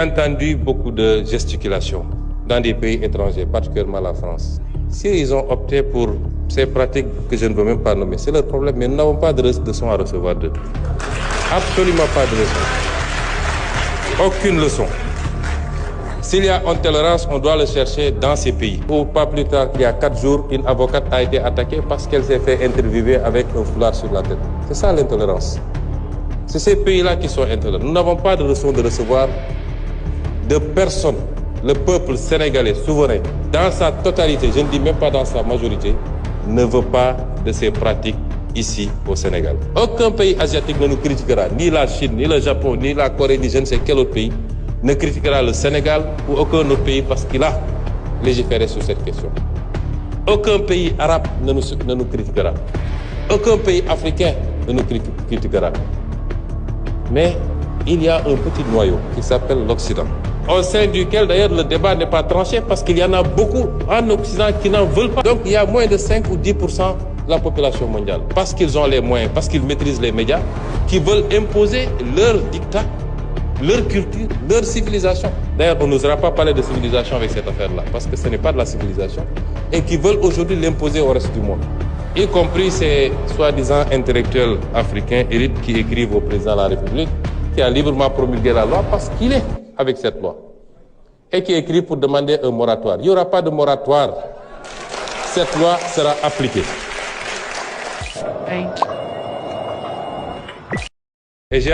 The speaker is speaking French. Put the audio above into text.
J'ai entendu beaucoup de gesticulations dans des pays étrangers, particulièrement la France. Si ils ont opté pour ces pratiques que je ne veux même pas nommer, c'est leur problème, mais nous n'avons pas de leçon à recevoir d'eux. Absolument pas de leçon. Aucune leçon. S'il y a intolérance, on doit le chercher dans ces pays. Ou pas plus tard qu'il y a 4 jours, une avocate a été attaquée parce qu'elle s'est fait interviewer avec un foulard sur la tête. C'est ça l'intolérance. C'est ces pays-là qui sont intolérants. Nous n'avons pas de leçon de recevoir de personne. Le peuple sénégalais souverain, dans sa totalité, je ne dis même pas dans sa majorité, ne veut pas de ces pratiques ici au Sénégal. Aucun pays asiatique ne nous critiquera, ni la Chine, ni le Japon, ni la Corée, ni je ne sais quel autre pays, ne critiquera le Sénégal ou aucun autre pays parce qu'il a légiféré sur cette question. Aucun pays arabe ne nous critiquera. Aucun pays africain ne nous critiquera. Mais il y a un petit noyau qui s'appelle l'Occident, au sein duquel d'ailleurs le débat n'est pas tranché parce qu'il y en a beaucoup en Occident qui n'en veulent pas. Donc il y a moins de 5 ou 10% de la population mondiale, parce qu'ils ont les moyens, parce qu'ils maîtrisent les médias, qui veulent imposer leur dictat, leur culture, leur civilisation. D'ailleurs, on n'osera pas parler de civilisation avec cette affaire-là, parce que ce n'est pas de la civilisation, et qui veulent aujourd'hui l'imposer au reste du monde, y compris ces soi-disant intellectuels africains élites qui écrivent au président de la République, qui a librement promulgué la loi parce qu'il est avec cette loi, et qui écrit pour demander un moratoire. Il n'y aura pas de moratoire. Cette loi sera appliquée. Et j'ai